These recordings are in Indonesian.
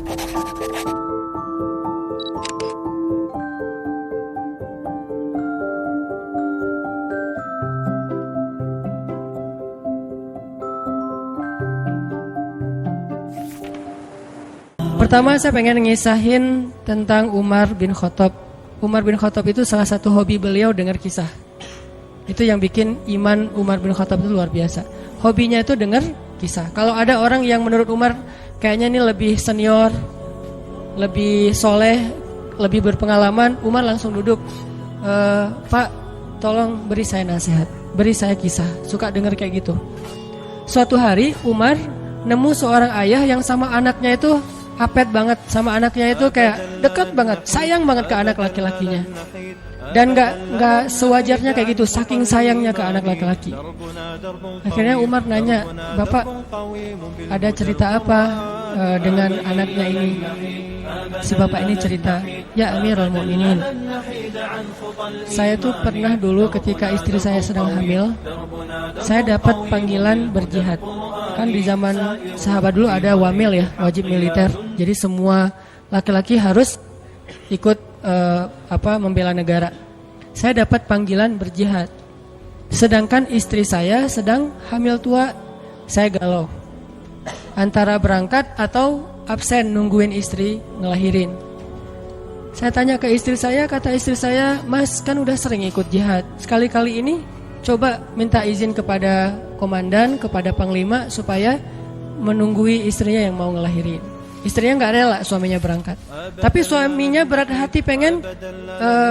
Pertama saya pengen ngisahin tentang Umar bin Khattab. Umar bin Khattab itu salah satu hobi beliau dengar kisah. Itu yang bikin iman Umar bin Khattab itu luar biasa. Hobinya itu dengar kisah. Kalau ada orang yang menurut Umar kayaknya ini lebih senior, lebih soleh, lebih berpengalaman, Umar langsung duduk. Pak, tolong beri saya nasihat, beri saya kisah. Suka dengar kayak gitu. Suatu hari Umar nemu seorang ayah yang sama anaknya itu apet banget, sama anaknya itu kayak dekat banget, sayang banget ke anak laki-lakinya. Dan nggak sewajarnya kayak gitu, saking sayangnya ke anak laki-laki. Akhirnya Umar nanya, Bapak ada cerita apa dengan anaknya ini? Si bapak ini cerita, ya Amirul Mukminin, saya tuh pernah dulu ketika istri saya sedang hamil, saya dapat panggilan berjihad. Kan di zaman sahabat dulu ada wamil ya, wajib militer. Jadi semua laki-laki harus ikut membela negara. Saya dapat panggilan berjihad. Sedangkan istri saya sedang hamil tua. Saya galau antara berangkat atau absen nungguin istri ngelahirin. Saya tanya ke istri saya, kata istri saya, Mas kan udah sering ikut jihad, sekali-kali ini coba minta izin kepada komandan, kepada panglima supaya menunggui istrinya yang mau ngelahirin. Istrinya gak rela suaminya berangkat, tapi suaminya berat hati pengen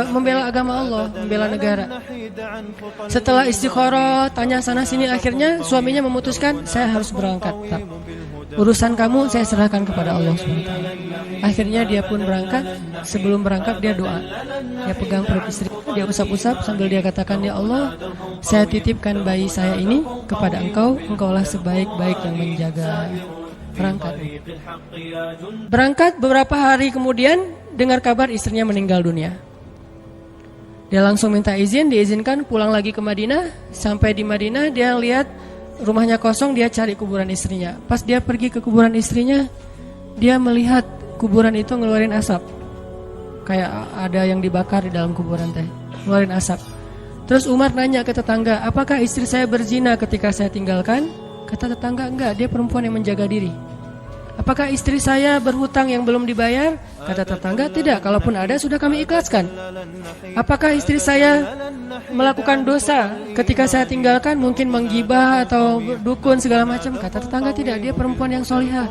membela agama Allah, membela negara. Setelah istikharah, tanya sana sini, akhirnya suaminya memutuskan, saya harus berangkat. Urusan kamu saya serahkan kepada Allah SWT. Akhirnya dia pun berangkat. Sebelum berangkat dia doa. Dia pegang perut istri, dia usap-usap sambil dia katakan, ya Allah, saya titipkan bayi saya ini kepada Engkau. Engkaulah sebaik-baik yang menjaga. Berangkat beberapa hari kemudian dengar kabar istrinya meninggal dunia. Dia langsung minta izin, diizinkan pulang lagi ke Madinah. Sampai di Madinah dia lihat rumahnya kosong, dia cari kuburan istrinya. Pas dia pergi ke kuburan istrinya, dia melihat kuburan itu ngeluarin asap. Kayak ada yang dibakar di dalam kuburan teh, ngeluarin asap. Terus Umar nanya ke tetangga, apakah istri saya berzina ketika saya tinggalkan? Kata tetangga, enggak, dia perempuan yang menjaga diri. Apakah istri saya berhutang yang belum dibayar? Kata tetangga, tidak, kalaupun ada sudah kami ikhlaskan. Apakah istri saya melakukan dosa ketika saya tinggalkan, mungkin menggibah atau dukun segala macam? Kata tetangga, tidak, dia perempuan yang solihah.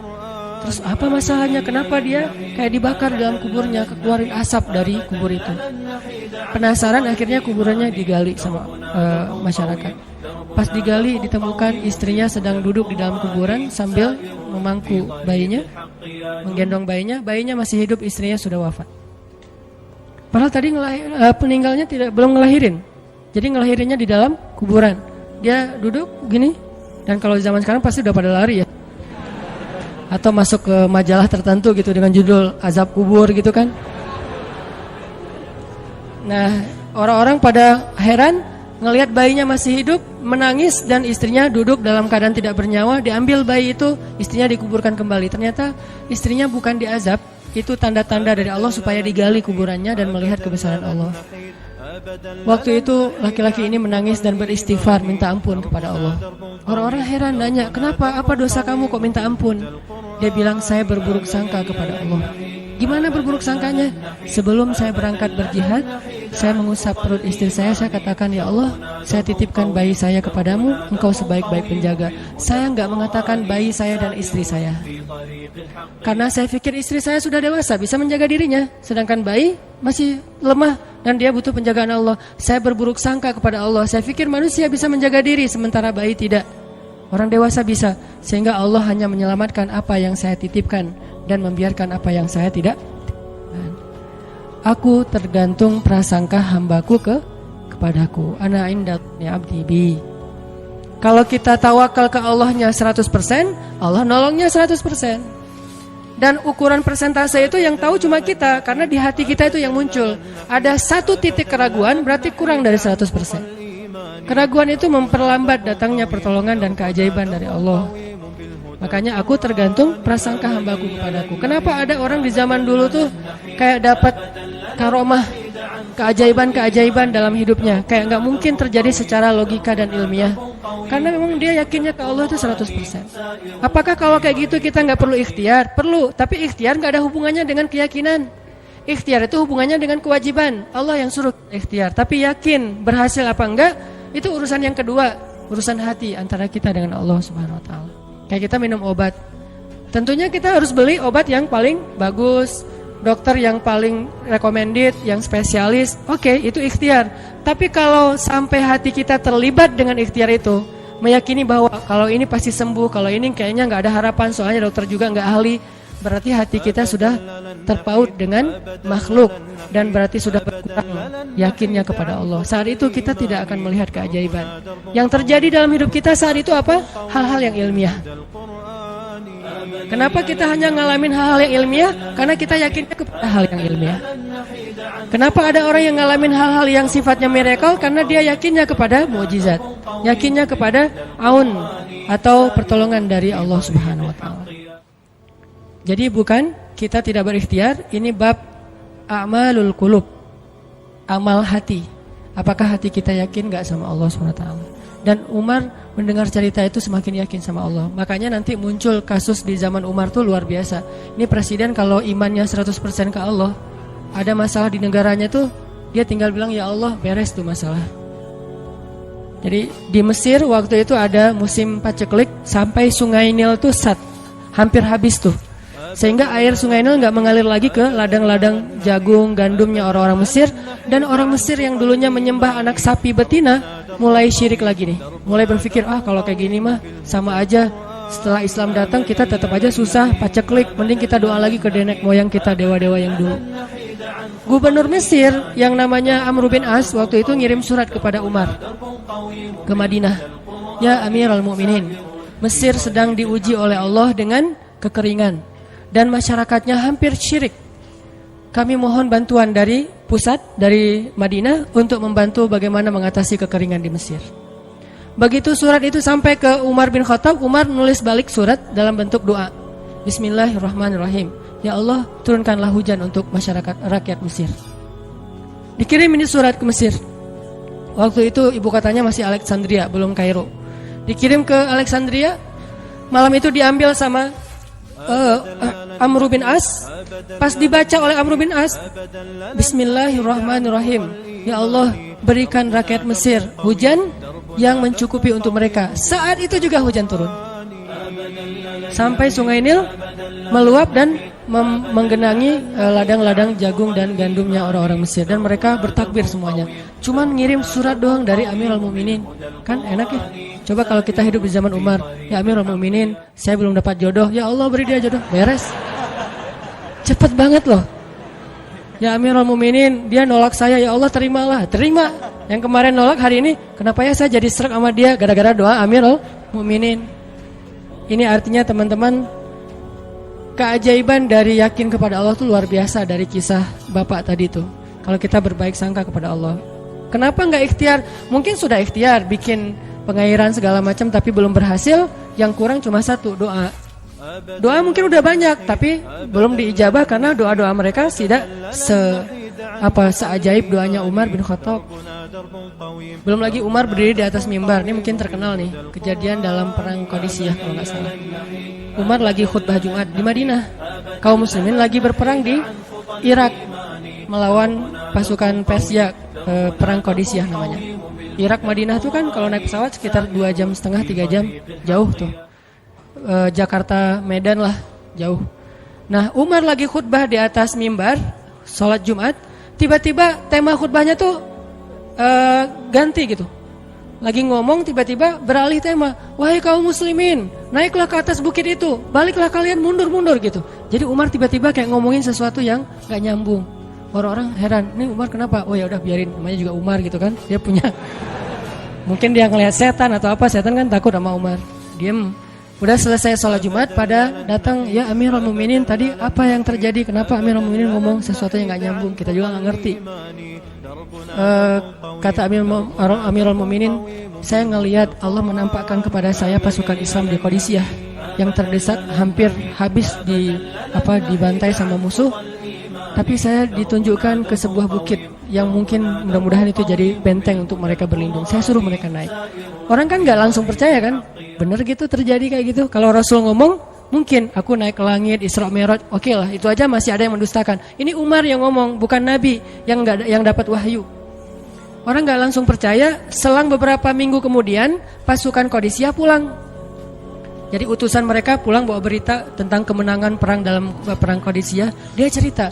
Terus apa masalahnya? Kenapa dia kayak dibakar dalam kuburnya, keluarin asap dari kubur itu? Penasaran, akhirnya kuburannya digali sama masyarakat. Pas digali ditemukan istrinya sedang duduk di dalam kuburan sambil memangku bayinya, menggendong bayinya. Bayinya masih hidup, istrinya sudah wafat. Padahal tadi peninggalnya belum ngelahirin. Jadi ngelahirinnya di dalam kuburan. Dia duduk gini, dan kalau zaman sekarang pasti udah pada lari ya. Atau masuk ke majalah tertentu gitu dengan judul azab kubur gitu kan. Nah, orang-orang pada heran ngelihat bayinya masih hidup, menangis, dan istrinya duduk dalam keadaan tidak bernyawa. Diambil bayi itu, istrinya dikuburkan kembali. Ternyata istrinya bukan diazab, itu tanda-tanda dari Allah supaya digali kuburannya dan melihat kebesaran Allah. Waktu itu laki-laki ini menangis dan beristighfar, minta ampun kepada Allah. Orang-orang heran, nanya, kenapa? Apa dosa kamu kok minta ampun? Dia bilang, saya berburuk sangka kepada Allah. Gimana berburuk sangkanya? Sebelum saya berangkat berjihad, saya mengusap perut istri saya katakan, ya Allah, saya titipkan bayi saya kepadamu, Engkau sebaik-baik penjaga. Saya enggak mengatakan bayi saya dan istri saya, karena saya pikir istri saya sudah dewasa, bisa menjaga dirinya, sedangkan bayi masih lemah dan dia butuh penjagaan Allah. Saya berburuk sangka kepada Allah, saya pikir manusia bisa menjaga diri, sementara bayi tidak. Orang dewasa bisa, sehingga Allah hanya menyelamatkan apa yang saya titipkan dan membiarkan apa yang saya tidak. Aku tergantung prasangka hambaku kepadaku. Ana indani abdi bi. Kalau kita tawakal ke Allahnya 100%, Allah nolongnya 100%. Dan ukuran persentase itu yang tahu cuma kita, karena di hati kita itu yang muncul. Ada satu titik keraguan, berarti kurang dari 100%. Keraguan itu memperlambat datangnya pertolongan dan keajaiban dari Allah. Makanya aku tergantung prasangka hambaku kepadaku. Kenapa ada orang di zaman dulu tuh kayak dapat karomah, keajaiban-keajaiban dalam hidupnya, kayak nggak mungkin terjadi secara logika dan ilmiah. Karena memang dia yakinnya ke Allah itu 100%. Apakah kalau kayak gitu kita nggak perlu ikhtiar? Perlu, tapi ikhtiar nggak ada hubungannya dengan keyakinan. Ikhtiar itu hubungannya dengan kewajiban. Allah yang suruh ikhtiar, tapi yakin berhasil apa enggak itu urusan yang kedua, urusan hati antara kita dengan Allah Subhanahu wa taala. Kayak kita minum obat. Tentunya kita harus beli obat yang paling bagus, dokter yang paling recommended, yang spesialis. Oke, itu ikhtiar. Tapi kalau sampai hati kita terlibat dengan ikhtiar itu, meyakini bahwa kalau ini pasti sembuh, kalau ini kayaknya nggak ada harapan, soalnya dokter juga nggak ahli, berarti hati kita sudah terpaut dengan makhluk dan berarti sudah berkurang yakinnya kepada Allah. Saat itu kita tidak akan melihat keajaiban. Yang terjadi dalam hidup kita saat itu apa? Hal-hal yang ilmiah. Kenapa kita hanya ngalamin hal-hal yang ilmiah? Karena kita yakinnya kepada hal yang ilmiah. Kenapa ada orang yang ngalamin hal-hal yang sifatnya miracle? Karena dia yakinnya kepada mukjizat, yakinnya kepada aun atau pertolongan dari Allah Subhanahu wa taala. Jadi bukan kita tidak berikhtiar, ini bab a'malul qulub, amal hati. Apakah hati kita yakin enggak sama Allah Subhanahu wa taala? Dan Umar mendengar cerita itu semakin yakin sama Allah. Makanya nanti muncul kasus di zaman Umar tuh luar biasa. Ini presiden kalau imannya 100% ke Allah, ada masalah di negaranya tuh dia tinggal bilang ya Allah, beres tuh masalah. Jadi di Mesir waktu itu ada musim paceklik sampai Sungai Nil tuh hampir habis tuh. Sehingga air Sungai Nil nggak mengalir lagi ke ladang-ladang jagung, gandumnya orang-orang Mesir. Dan orang Mesir yang dulunya menyembah anak sapi betina mulai syirik lagi nih. Mulai berpikir, kalau kayak gini mah sama aja. Setelah Islam datang kita tetap aja susah, paceklik. Mending kita doa lagi ke nenek moyang kita, dewa-dewa yang dulu. Gubernur Mesir yang namanya Amr bin As waktu itu ngirim surat kepada Umar ke Madinah. Ya Amirul Mukminin, Mesir sedang diuji oleh Allah dengan kekeringan dan masyarakatnya hampir syirik. Kami mohon bantuan dari pusat, dari Madinah untuk membantu bagaimana mengatasi kekeringan di Mesir. Begitu surat itu sampai ke Umar bin Khattab, Umar nulis balik surat dalam bentuk doa. Bismillahirrahmanirrahim. Ya Allah, turunkanlah hujan untuk masyarakat rakyat Mesir. Dikirim ini surat ke Mesir. Waktu itu ibu kotanya masih Alexandria, belum Kairo. Dikirim ke Alexandria. Malam itu diambil sama Amr bin As. Pas dibaca oleh Amr bin As, Bismillahirrahmanirrahim. Ya Allah, berikan rakyat Mesir hujan yang mencukupi untuk mereka. Saat itu juga hujan turun. Sampai Sungai Nil meluap dan menggenangi ladang-ladang jagung dan gandumnya orang-orang Mesir. Dan mereka bertakbir semuanya. Cuman ngirim surat doang dari Amirul Mukminin. Kan enak ya. Coba kalau kita hidup di zaman Umar, ya Amirul Mukminin, saya belum dapat jodoh. Ya Allah, beri dia jodoh. Beres. Cepet banget loh. Ya Amirul Mukminin, dia nolak saya. Ya Allah, terimalah. Terima. Yang kemarin nolak, hari ini kenapa ya saya jadi srek sama dia? Gara-gara doa Amirul Mukminin. Ini artinya teman-teman, keajaiban dari yakin kepada Allah itu luar biasa dari kisah bapak tadi tuh. Kalau kita berbaik sangka kepada Allah. Kenapa nggak ikhtiar? Mungkin sudah ikhtiar bikin pengairan segala macam tapi belum berhasil. Yang kurang cuma satu, doa. Doa mungkin udah banyak tapi belum diijabah karena doa-doa mereka tidak seajaib doanya Umar bin Khattab. Belum lagi Umar berdiri di atas mimbar. Ini mungkin terkenal nih, kejadian dalam perang Qadisiyah kalau nggak salah. Umar lagi khutbah Jumat di Madinah. Kaum muslimin lagi berperang di Irak melawan pasukan Persia, perang Qadisiyah namanya. Irak Madinah tuh kan kalau naik pesawat sekitar 2,5 jam, 3 jam, jauh tuh. Jakarta Medan lah, jauh. Nah, Umar lagi khutbah di atas mimbar, sholat Jumat. Tiba-tiba tema khutbahnya tuh ganti gitu. Lagi ngomong tiba-tiba beralih tema. Wahai kaum muslimin, naiklah ke atas bukit itu, baliklah kalian mundur-mundur gitu. Jadi Umar tiba-tiba kayak ngomongin sesuatu yang gak nyambung. Orang-orang heran, nih Umar kenapa? Oh ya udah biarin, namanya juga Umar gitu kan. Dia punya, mungkin dia ngelihat setan atau apa, setan kan takut sama Umar. Diem. Udah selesai sholat Jumat, pada datang, ya Amirul Mukminin, tadi apa yang terjadi? Kenapa Amirul Mukminin ngomong sesuatu yang gak nyambung? Kita juga gak ngerti. Kata Amirul Mukminin, saya ngelihat Allah menampakkan kepada saya pasukan Islam di Qadisiyah. yang terdesak, hampir habis dibantai sama musuh. Tapi saya ditunjukkan ke sebuah bukit yang mungkin mudah-mudahan itu jadi benteng untuk mereka berlindung. Saya suruh mereka naik. Orang kan nggak langsung percaya kan? Bener gitu terjadi kayak gitu. Kalau Rasul ngomong, mungkin aku naik ke langit, Isra Mi'raj, oke lah, itu aja masih ada yang mendustakan. Ini Umar yang ngomong, bukan Nabi yang dapat wahyu. Orang nggak langsung percaya. Selang beberapa minggu kemudian, pasukan Qadisiyah pulang. Jadi utusan mereka pulang bawa berita tentang kemenangan perang dalam perang Qadisiyah. Dia cerita,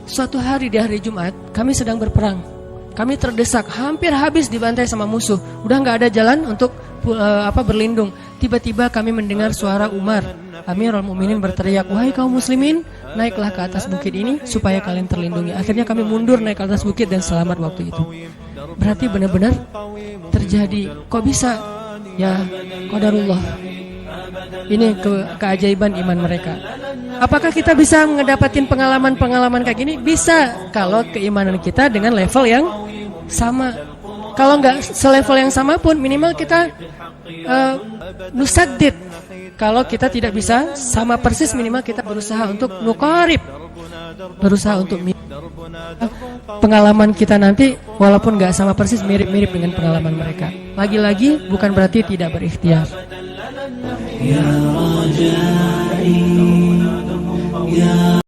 suatu hari di hari Jumat, kami sedang berperang. Kami terdesak, hampir habis dibantai sama musuh. Udah nggak ada jalan untuk berlindung. Tiba-tiba kami mendengar suara Umar, Amirul Mukminin berteriak, wahai kaum muslimin, naiklah ke atas bukit ini supaya kalian terlindungi. Akhirnya kami mundur naik ke atas bukit dan selamat waktu itu. Berarti benar-benar terjadi. Kok bisa? Ya, qadarullah. Ini keajaiban iman mereka. Apakah kita bisa mendapatkan pengalaman-pengalaman kayak gini? Bisa, kalau keimanan kita dengan level yang sama. Kalau nggak selevel yang sama pun, minimal kita nusaddid. Kalau kita tidak bisa sama persis, minimal kita berusaha untuk nuqarib, berusaha untuk pengalaman kita nanti walaupun nggak sama persis, mirip-mirip dengan pengalaman mereka. Lagi-lagi bukan berarti tidak berikhtiar. Ya Rajai, ya